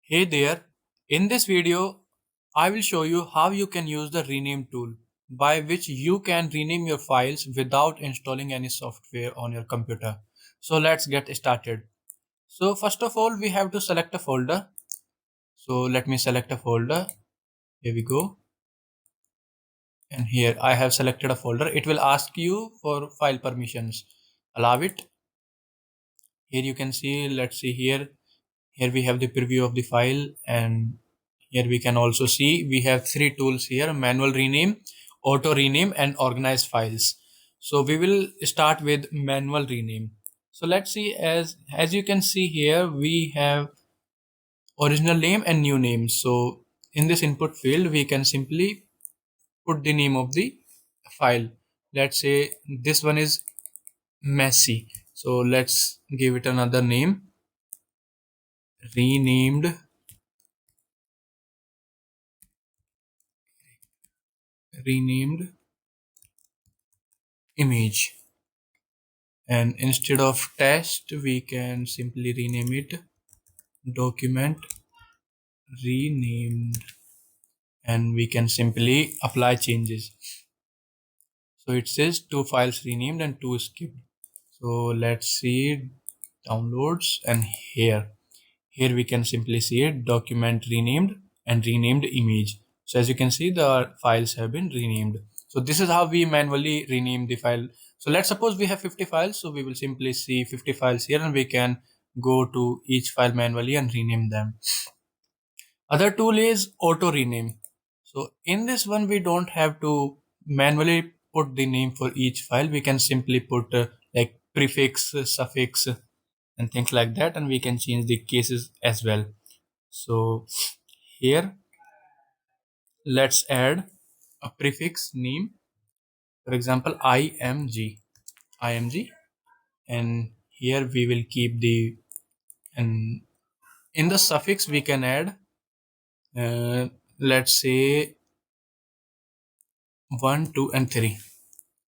Hey there, in this video, I will show you how you can use the rename tool by which you can rename your files without installing any software on your computer. So let's get started. So first of all, we have to select a folder. So let me select a folder. Here we go. And here I have selected a folder. It will ask you for file permissions. Allow it. Here you can see, let's see here. Here we have the preview of the file, and here we can also see we have three tools here: manual rename, auto rename, and organize files. So we will start with manual rename. So let's see, as you can see here, we have original name and new name. So in this input field, we can simply put the name of the file. Let's say this one is messy. So let's give it another name, renamed renamed image. And instead of test, we can simply rename it document renamed, and we can simply apply changes. So it says two files renamed and two skipped. So let's see downloads, and here we can simply see it, document renamed and renamed image. So as you can see, the files have been renamed. So this is how we manually rename the file. So let's suppose we have 50 files. So we will simply see 50 files here, and we can go to each file manually and rename them. Other tool is auto rename. So in this one, we don't have to manually put the name for each file. We can simply put like prefix, suffix, and things like that, and we can change the cases as well. So here, let's add a prefix name, for example img, and here we will keep the, and in the suffix we can add let's say 1 2 and 3.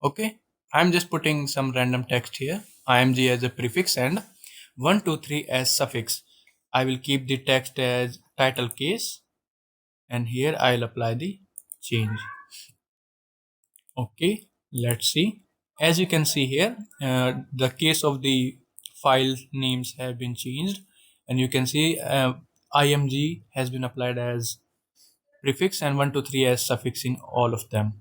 Okay, I'm just putting some random text here, img as a prefix and 1 2 3 as suffix. I will keep the text as title case, and here I'll apply the change. Okay, let's see. As you can see here, the case of the file names have been changed, and you can see img has been applied as prefix and 123 as suffix in all of them.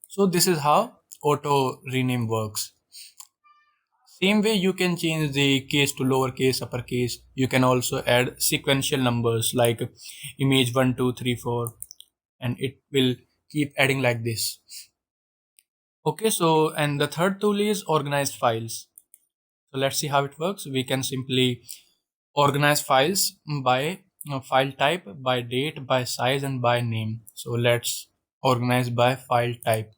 So this is how auto rename works. Same way you can change the case to lowercase, uppercase. You can also add sequential numbers like image 1 2 3 4, and it will keep adding like this. Okay, so and the third tool is organized files. So let's see how it works. We can simply organize files by file type, by date, by size, and by name. So let's organize by file type.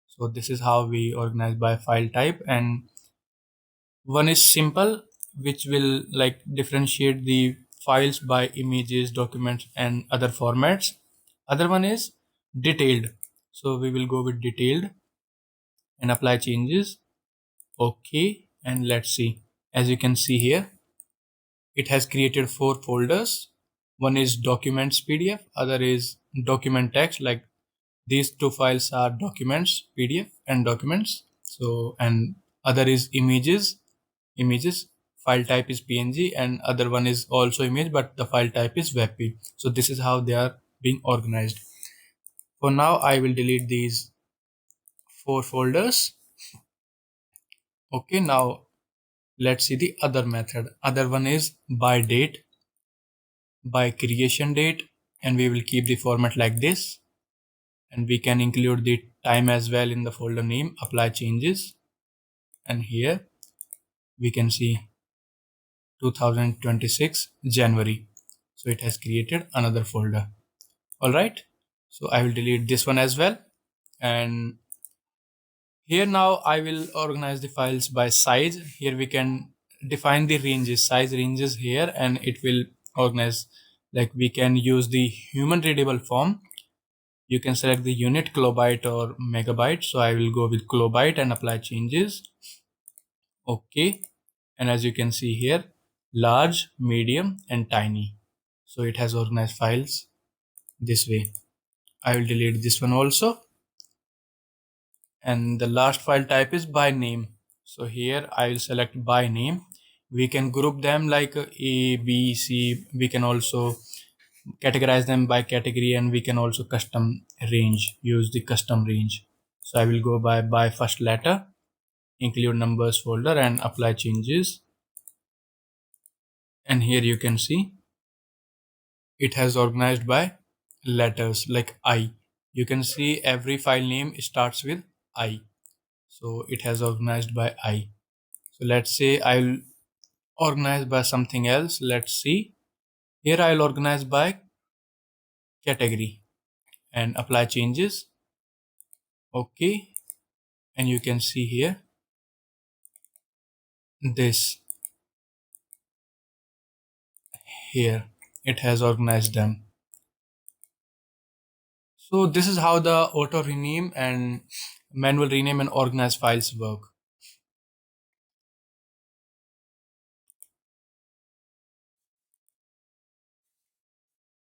So this is how we organize by file type, and one is simple, which will like differentiate the files by images, documents, and other formats. Other one is detailed. So we will go with detailed and apply changes. Okay, and let's see. As you can see here, it has created four folders. One is documents PDF, other is document text. Like these two files are documents PDF and documents. So, and other is images. File type is PNG, and other one is also image, but the file type is WebP. So this is how they are being organized. For now, I will delete these four folders. Okay, now let's see the other method. Other one is by date, by creation date, and we will keep the format like this, and we can include the time as well in the folder name, apply changes, and here we can see 2026 January. So it has created another folder. All right, so I will delete this one as well, and here now I will organize the files by size. Here we can define the ranges, size ranges here, and it will organize, like we can use the human readable form. You can select the unit, kilobyte or megabyte. So I will go with kilobyte and apply changes. Okay, and as you can see here, large, medium, and tiny. So it has organized files this way. I will delete this one also. And the last file type is by name. So here I will select by name. We can group them like A, B, C. We can also categorize them by category, and we can also custom range, use the custom range. So I will go by first letter, include numbers folder, and apply changes. And here you can see it has organized by letters like I. You can see every file name starts with I. So it has organized by I. So let's say I'll organize by something else. Let's see. Here I'll organize by category and apply changes. Okay. And you can see here this here it has organized them. So this is how the auto rename and manual rename and organize files work.